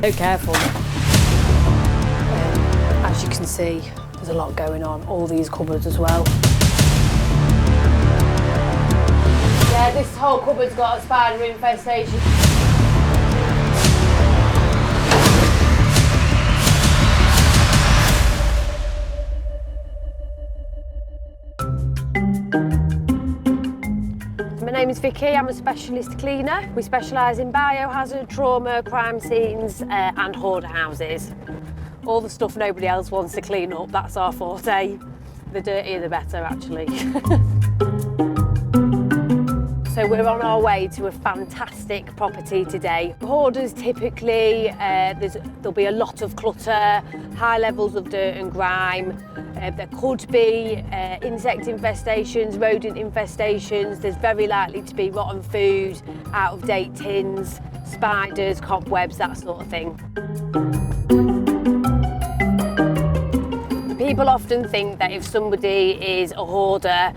So careful. As you can see, there's a lot going on, all these cupboards as well. Yeah, this whole cupboard's got a spider infestation. My name is Vicky, I'm a specialist cleaner. We specialise in biohazard, trauma, crime scenes and hoarder houses. All the stuff nobody else wants to clean up, that's our forte. The dirtier the better, actually. So we're on our way to a fantastic property today. Hoarders typically, there'll be a lot of clutter, high levels of dirt and grime. There could be insect infestations, rodent infestations. There's very likely to be rotten food, out-of-date tins, spiders, cobwebs, that sort of thing. People often think that if somebody is a hoarder,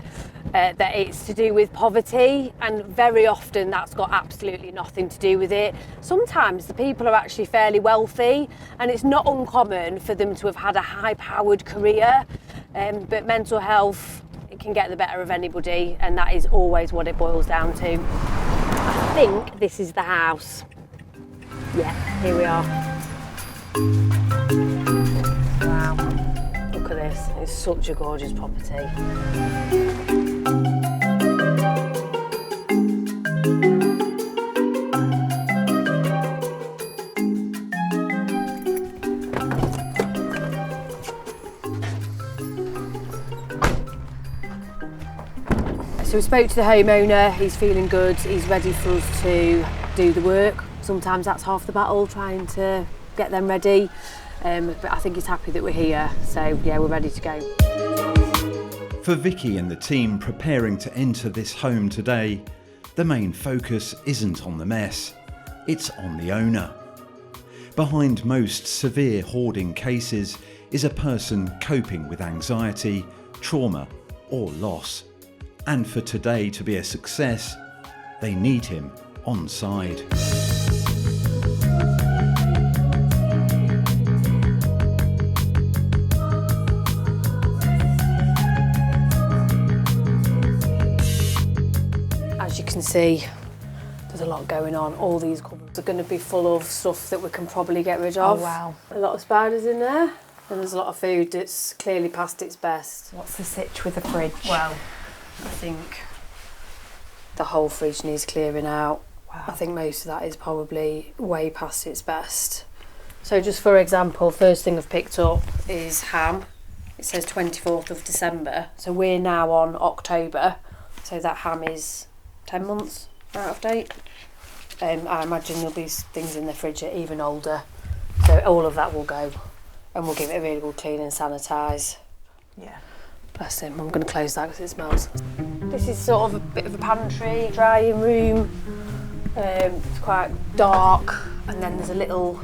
that it's to do with poverty, and very often that's got absolutely nothing to do with it. Sometimes the people are actually fairly wealthy and it's not uncommon for them to have had a high-powered career, but mental health, it can get the better of anybody, and that is always what it boils down to. I think this is the house. Yeah, here we are. Wow, look at this, it's such a gorgeous property. So we spoke to the homeowner, he's feeling good, he's ready for us to do the work. Sometimes that's half the battle, trying to get them ready, but I think he's happy that we're here, so yeah, we're ready to go. For Vicky and the team preparing to enter this home today, the main focus isn't on the mess, it's on the owner. Behind most severe hoarding cases is a person coping with anxiety, trauma or loss. And for today to be a success, they need him on side. As you can see, there's a lot going on. All these cupboards are going to be full of stuff that we can probably get rid of. Oh wow. A lot of spiders in there, and there's a lot of food that's clearly past its best. What's the sitch with the fridge? Well, I think the whole fridge needs clearing out. Wow. I think most of that is probably way past its best. So just for example, first thing I've picked up is ham. It says 24th of December, so we're now on October, so that ham is 10 months out of date. I imagine there'll be things in the fridge that are even older, so all of that will go, and we'll give it a really good clean and sanitise. Yeah. Bless him, I'm going to close that because it smells. This is sort of a bit of a pantry, drying room. It's quite dark, and then there's a little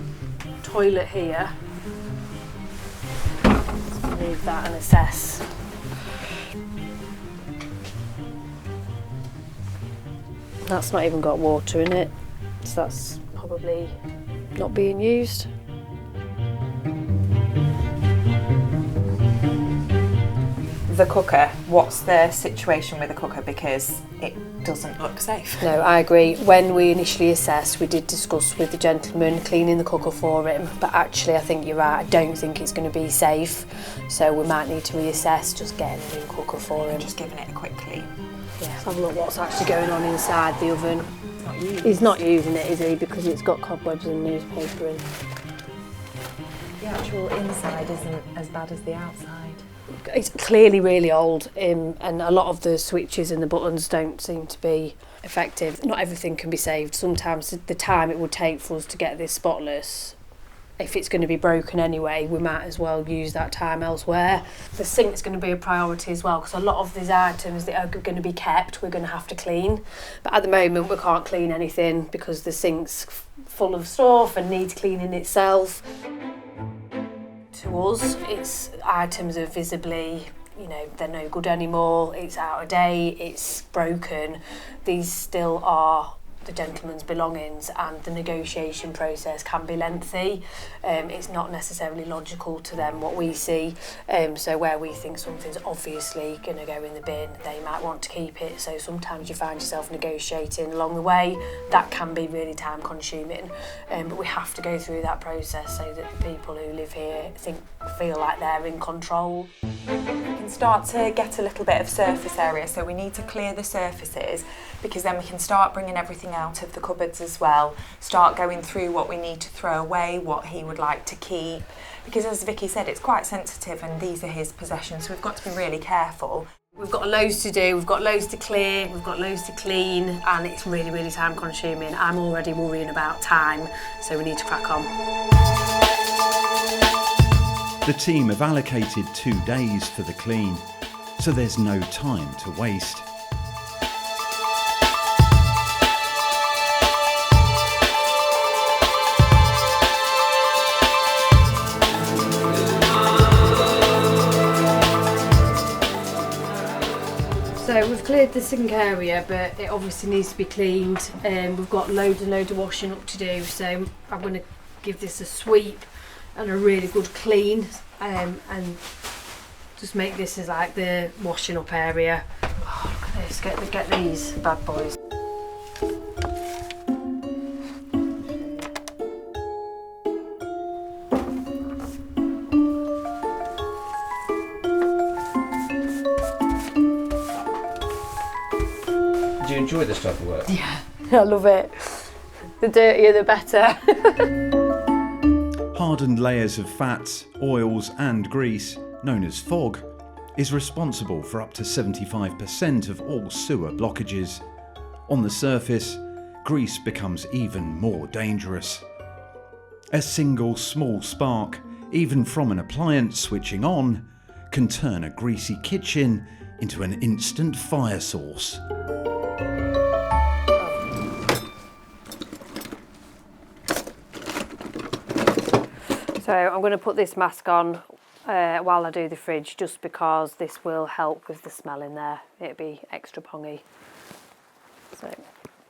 toilet here. Let's remove that and assess. That's not even got water in it, so that's probably not being used. The cooker, what's the situation with the cooker, because it doesn't look safe? No, I agree. When we initially assessed, we did discuss with the gentleman cleaning the cooker for him, but actually I think you're right, I don't think it's going to be safe, so we might need to reassess just getting a new cooker for him. Just giving it a quick clean. Yeah, let's have a look what's actually going on inside the oven. It's not used. He's not using it, is he, because it's got cobwebs and newspaper in. The actual inside isn't as bad as the outside. It's clearly really old, and a lot of the switches and the buttons don't seem to be effective. Not everything can be saved. Sometimes the time it would take for us to get this spotless, if it's going to be broken anyway, we might as well use that time elsewhere. The sink's going to be a priority as well, because a lot of these items that are going to be kept, we're going to have to clean. But at the moment, we can't clean anything because the sink's full of stuff and needs cleaning itself. To us, it's items are visibly, they're no good anymore, it's out of date, it's broken. These still are the gentleman's belongings, and the negotiation process can be lengthy. It's not necessarily logical to them what we see, so where we think something's obviously going to go in the bin, they might want to keep it. So sometimes you find yourself negotiating along the way. That can be really time consuming, but we have to go through that process so that the people who live here feel like they're in control. We can start to get a little bit of surface area, so we need to clear the surfaces, because then we can start bringing everything out of the cupboards as well, start going through what we need to throw away, what he would like to keep, because as Vicky said, it's quite sensitive and these are his possessions, so we've got to be really careful. We've got loads to do, we've got loads to clear, we've got loads to clean, and it's really, really time consuming. I'm already worrying about time, so we need to crack on. The team have allocated 2 days for the clean, so there's no time to waste. So we've cleared the sink area, but it obviously needs to be cleaned. We've got loads and loads of washing up to do, so I'm going to give this a sweep and a really good clean, and just make this as like the washing up area. Oh, look at this, get these bad boys. Do you enjoy this type of work? Yeah, I love it. The dirtier the better. Hardened layers of fats, oils and grease, known as fog, is responsible for up to 75% of all sewer blockages. On the surface, grease becomes even more dangerous. A single small spark, even from an appliance switching on, can turn a greasy kitchen into an instant fire source. So I'm going to put this mask on while I do the fridge, just because this will help with the smell in there. It'll be extra pongy. So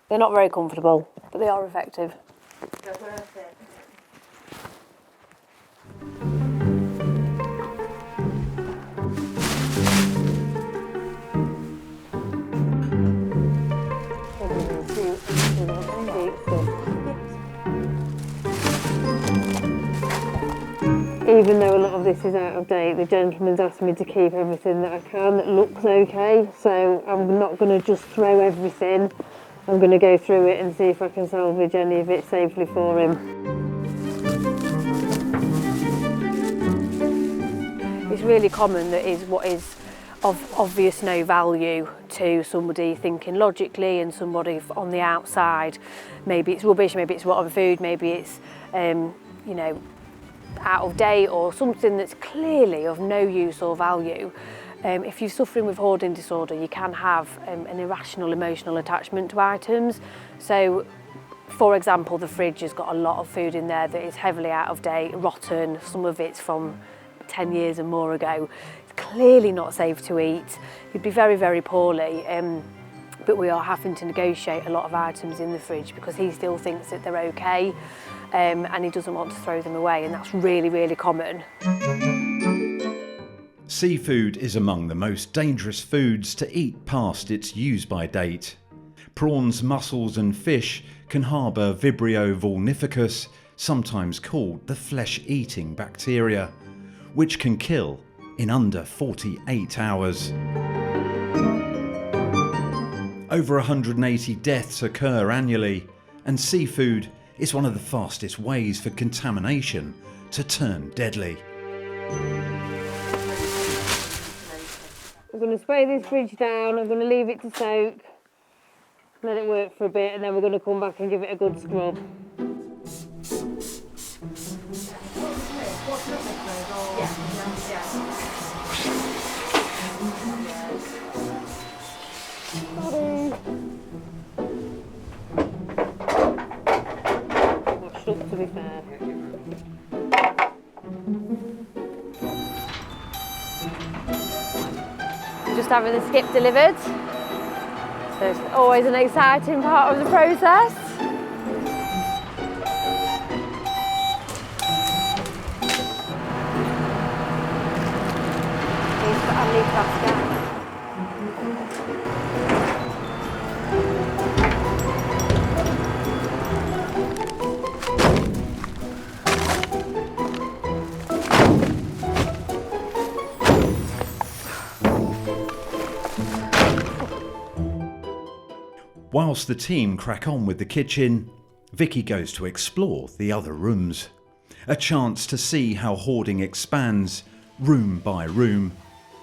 they're not very comfortable, but they are effective. They're worth it. Even though a lot of this is out of date, the gentleman's asked me to keep everything that I can that looks okay, so I'm not going to just throw everything. I'm going to go through it and see if I can salvage any of it safely for him. It's really common that is what is of obvious no value to somebody thinking logically, and somebody on the outside, maybe it's rubbish, maybe it's rotten food, maybe it's you know, out of date, or something that's clearly of no use or value. If you're suffering with hoarding disorder, you can have an irrational emotional attachment to items. So, for example, the fridge has got a lot of food in there that is heavily out of date, rotten, some of it's from 10 years and more ago. It's clearly not safe to eat. You'd be very, very poorly. But we are having to negotiate a lot of items in the fridge because he still thinks that they're okay, and he doesn't want to throw them away, and that's really, really common. Seafood is among the most dangerous foods to eat past its use-by date. Prawns, mussels and fish can harbour Vibrio vulnificus, sometimes called the flesh-eating bacteria, which can kill in under 48 hours. Over 180 deaths occur annually, and seafood is one of the fastest ways for contamination to turn deadly. I'm going to spray this fridge down, I'm going to leave it to soak, let it work for a bit, and then we're going to come back and give it a good scrub. Washed up, to be fair. Just having the skip delivered. So it's always an exciting part of the process. I need that again. Whilst the team crack on with the kitchen, Vicky goes to explore the other rooms. A chance to see how hoarding expands, room by room,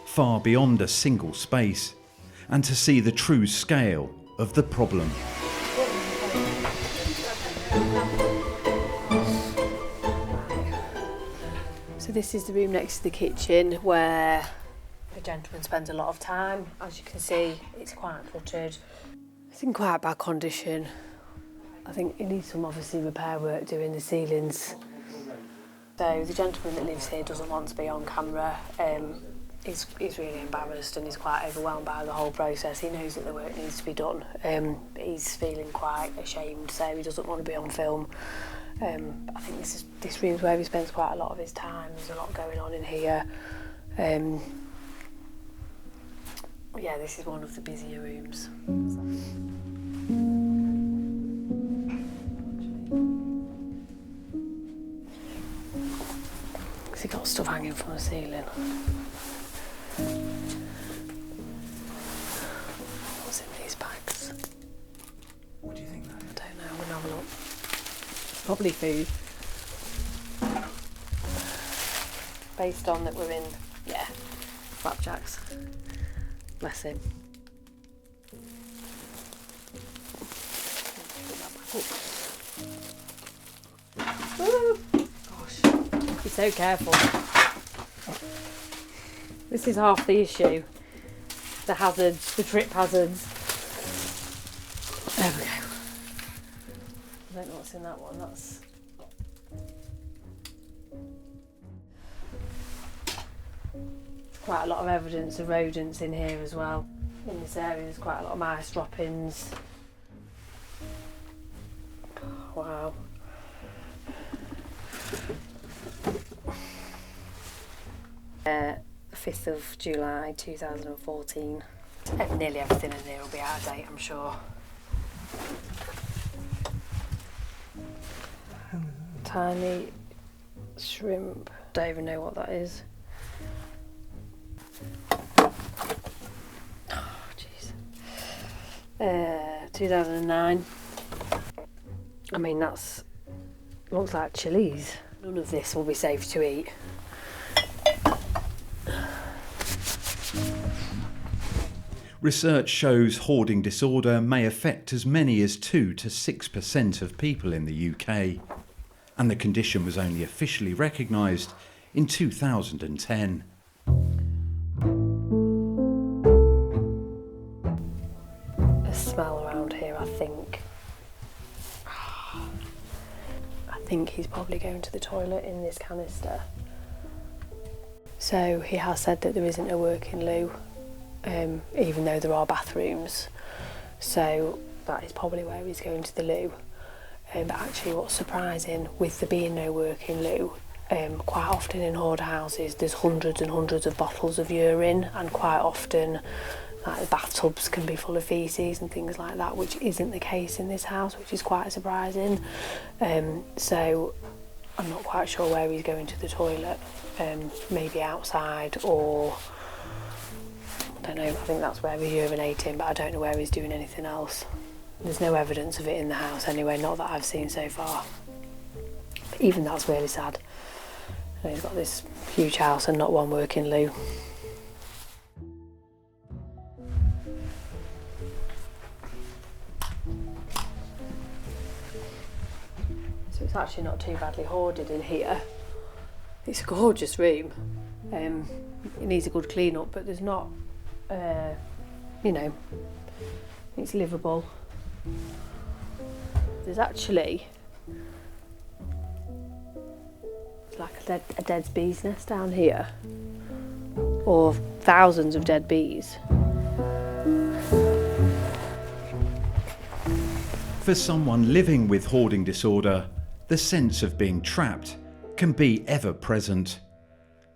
far beyond a single space, and to see the true scale of the problem. So this is the room next to the kitchen where the gentleman spends a lot of time. As you can see, it's quite cluttered. It's in quite bad condition. I think it needs some obviously repair work doing the ceilings. So the gentleman that lives here doesn't want to be on camera. He's really embarrassed and he's quite overwhelmed by the whole process. He knows that the work needs to be done. He's feeling quite ashamed, so he doesn't want to be on film. I think this room's where he spends quite a lot of his time. There's a lot going on in here. Yeah, this is one of the busier rooms. Has he got stuff hanging from the ceiling? What's in these bags? What do you think that is? I don't know, we'll have a look. Probably food. Based on that we're in, yeah, flapjacks. Bless him. Ooh. Gosh, be so careful. This is half the issue. The hazards, the trip hazards. There we go. I don't know what's in that one. That's quite a lot of evidence of rodents in here as well. In this area there's quite a lot of mice droppings. Wow. The 5th of July 2014. And nearly everything in here will be out of date, I'm sure. Tiny shrimp. Don't even know what that is. Oh, jeez. 2009. I mean, that's looks like chilies. None of this will be safe to eat. Research shows hoarding disorder may affect as many as 2 to 6% of people in the UK, and the condition was only officially recognised in 2010. A smell around here, I think. I think he's probably going to the toilet in this canister. So he has said that there isn't a working loo. Even though there are bathrooms, so that is probably where he's going to the loo. But actually what's surprising, with there being no working loo, quite often in hoarder houses there's hundreds and hundreds of bottles of urine, and quite often like the bathtubs can be full of faeces and things like that, which isn't the case in this house, which is quite surprising. So I'm not quite sure where he's going to the toilet, maybe outside, or I don't know, I think that's where he's urinating, but I don't know where he's doing anything else. There's no evidence of it in the house anyway, not that I've seen so far. But even that's really sad. And he's got this huge house and not one working loo. So it's actually not too badly hoarded in here. It's a gorgeous room. It needs a good clean up, but there's not, you know, it's livable. There's actually like a dead bee's nest down here, or thousands of dead bees. For someone living with hoarding disorder, the sense of being trapped can be ever present.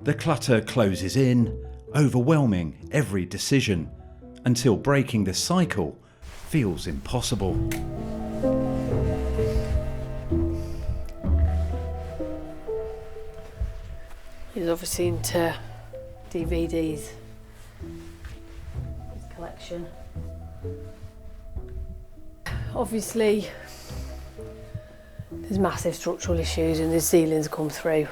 The clutter closes in, overwhelming every decision, until breaking the cycle feels impossible. He's obviously into DVDs. His collection. Obviously, there's massive structural issues and the ceilings come through.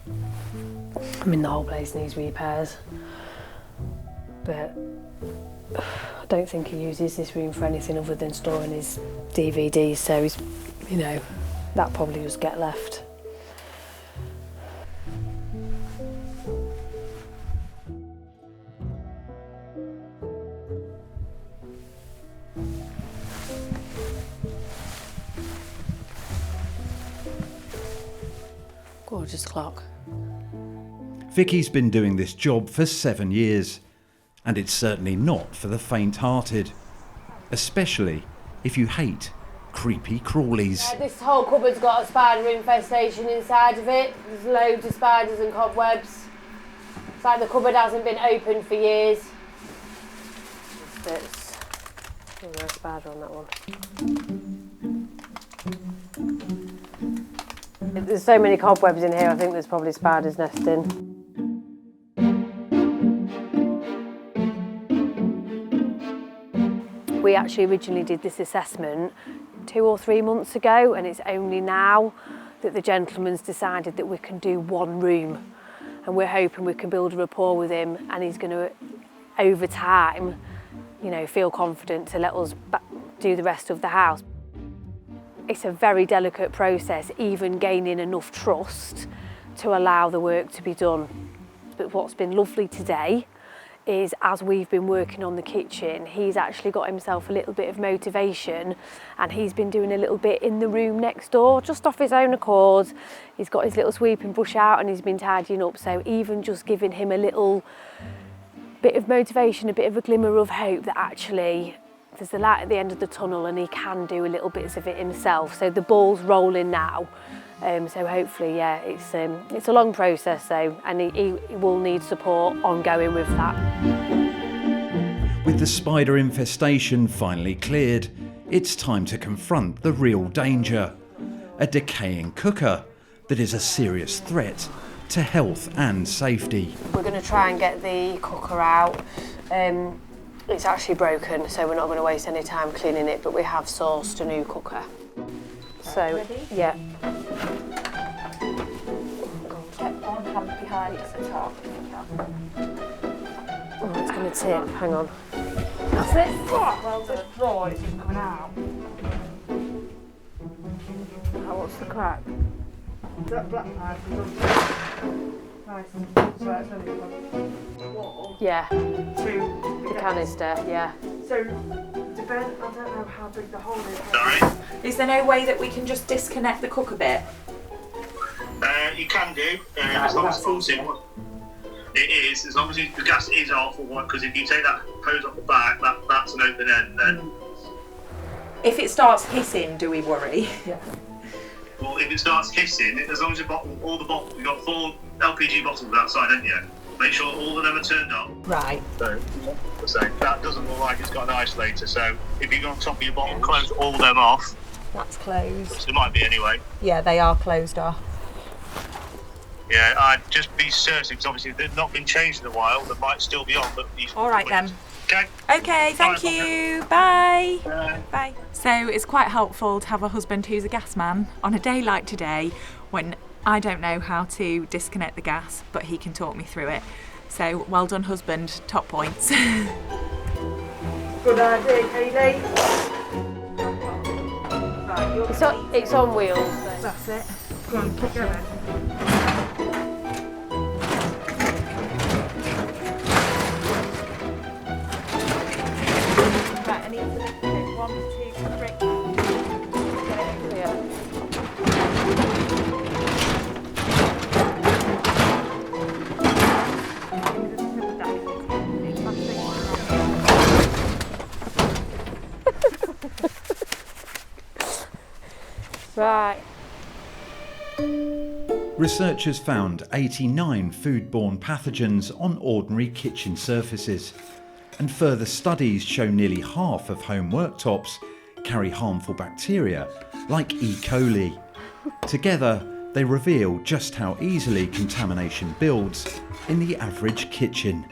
I mean, the whole place needs repairs. But I don't think he uses this room for anything other than storing his DVDs, so he's, you know, that probably just get left. Gorgeous clock. Vicky's been doing this job for 7 years, and it's certainly not for the faint-hearted, especially if you hate creepy crawlies. This whole cupboard's got a spider infestation inside of it. There's loads of spiders and cobwebs. It's like the cupboard hasn't been opened for years. There's a spider on that one. There's so many cobwebs in here, I think there's probably spiders nesting. We actually originally did this assessment 2 or 3 months ago, and it's only now that the gentleman's decided that we can do one room, and we're hoping we can build a rapport with him, and he's going to, over time, you know, feel confident to let us do the rest of the house. It's a very delicate process, even gaining enough trust to allow the work to be done. But what's been lovely today is, as we've been working on the kitchen, he's actually got himself a little bit of motivation, and he's been doing a little bit in the room next door, just off his own accord. He's got his little sweeping brush out and he's been tidying up, so even just giving him a little bit of motivation, a bit of a glimmer of hope that actually there's the light at the end of the tunnel and he can do a little bits of it himself. So the ball's rolling now. So hopefully, yeah, it's a long process though, and he will need support ongoing with that. With the spider infestation finally cleared, it's time to confront the real danger. A decaying cooker that is a serious threat to health and safety. We're going to try and get the cooker out. It's actually broken, so we're not going to waste any time cleaning it, but we have sourced a new cooker. So, ready? Yeah. Get one hand behind at the top. Oh, it's going to tip. Hang on. That's it. Well, the floor is coming out. What's the crack? That black pipe is nice. So that's only one wall. Yeah, To the canister, yeah. So the bed, I don't know how big the hole is. Sorry? Is there no way that we can just disconnect the cooker bit? You can do, as long as obviously it is, as long as the gas is off or what, because if you take that hose off the back, that's an open end then. If it starts hissing, do we worry? Yeah. Well, if it starts hissing, as long as all the bottles, you've got 4 LPG bottles outside, haven't you? Make sure all of them are turned on. Right. So that doesn't look like it's got an isolator, so if you go on top of your bottle, close all of them off. That's closed. Which there might be anyway. Yeah, they are closed off. Yeah, I'd just be certain, because obviously they've not been changed in a while, they might still be on, but... All right then. Okay. Okay, thank Bye. you. Bye. Bye. Bye. So it's quite helpful to have a husband who's a gas man on a day like today when I don't know how to disconnect the gas, but he can talk me through it. So well done, husband. Top points. Good idea, Katie. It's on wheels. That's it. Go on, keep going. Right, I need to lift it. 1, 2, 3. Yeah. Right. Researchers found 89 foodborne pathogens on ordinary kitchen surfaces, and further studies show nearly half of home worktops carry harmful bacteria like E. coli. Together, they reveal just how easily contamination builds in the average kitchen.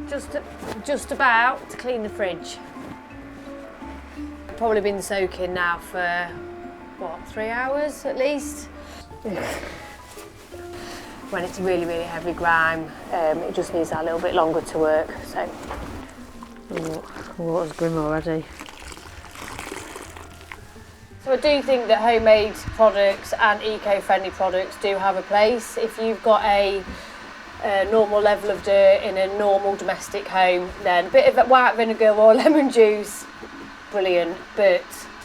Just about to clean the fridge. Probably been soaking now for, 3 hours at least? When it's really, really heavy grime, it just needs that little bit longer to work. So, water's grim already. So I do think that homemade products and eco-friendly products do have a place. If you've got a normal level of dirt in a normal domestic home, then a bit of white vinegar or lemon juice, brilliant. But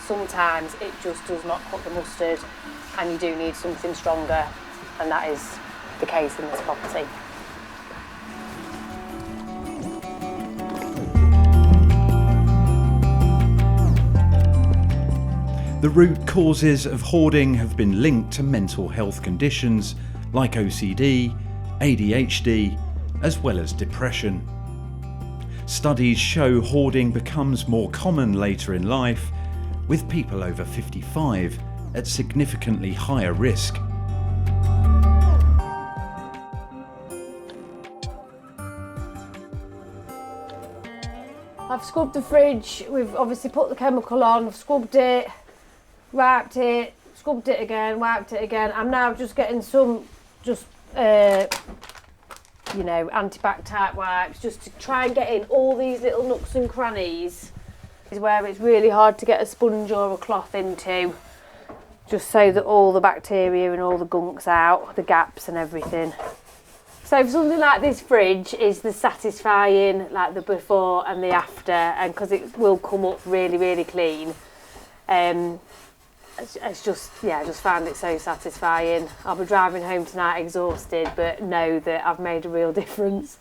sometimes it just does not cut the mustard, and you do need something stronger, and that is the case in this property. The root causes of hoarding have been linked to mental health conditions like OCD, ADHD, as well as depression. Studies show hoarding becomes more common later in life, with people over 55 at significantly higher risk. I've scrubbed the fridge, we've obviously put the chemical on, I've scrubbed it, wiped it, scrubbed it again, wiped it again. I'm now just getting some antibac type wipes just to try and get in all these little nooks and crannies is where it's really hard to get a sponge or a cloth into, just so that all the bacteria and all the gunk's out, the gaps and everything. So for something like this fridge is the satisfying, like the before and the after, and because it will come up really, really clean. I just found it so satisfying. I'll be driving home tonight exhausted, but know that I've made a real difference.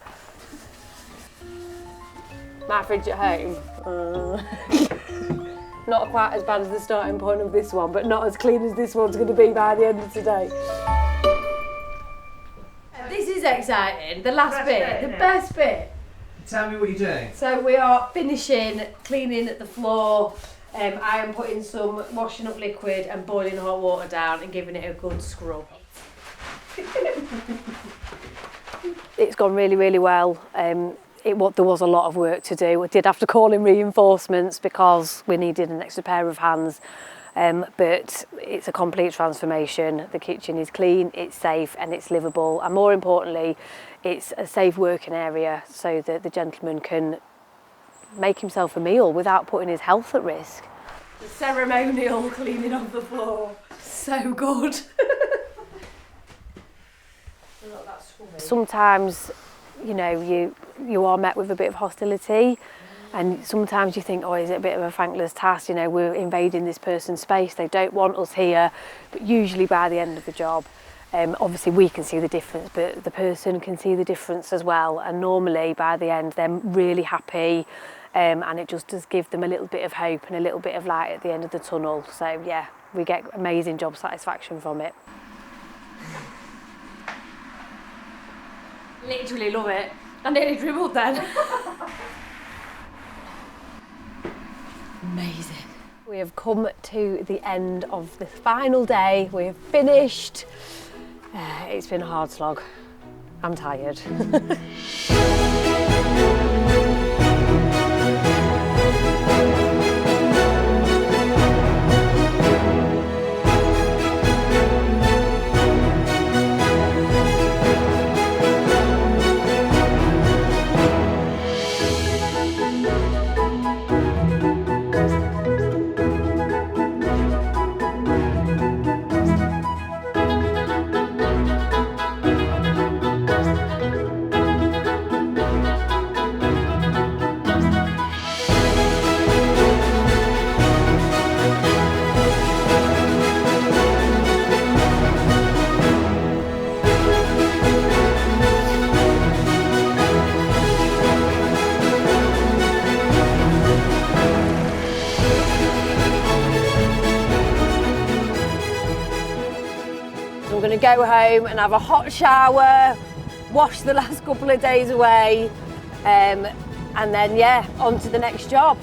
My fridge at home, not quite as bad as the starting point of this one, but not as clean as this one's going to be by the end of today. This is exciting, the last bit, the best bit. Tell me what you're doing. So we are finishing cleaning the floor. I am putting some washing up liquid and boiling hot water down and giving it a good scrub. It's gone really, really well. There was a lot of work to do. I did have to call in reinforcements because we needed an extra pair of hands. But it's a complete transformation. The kitchen is clean, it's safe and it's livable, and more importantly it's a safe working area so that the gentleman can make himself a meal without putting his health at risk. The ceremonial cleaning of the floor, so good. Sometimes you are met with a bit of hostility. And sometimes you think, is it a bit of a thankless task? We're invading this person's space, they don't want us here. But usually by the end of the job, obviously we can see the difference, but the person can see the difference as well. And normally by the end, they're really happy, and it just does give them a little bit of hope and a little bit of light at the end of the tunnel. So yeah, we get amazing job satisfaction from it. Literally love it. I nearly dribbled then. Amazing. We have come to the end of the final day. We have finished. It's been a hard slog. I'm tired. going to go home and have a hot shower, wash the last couple of days away, and then, yeah, on to the next job.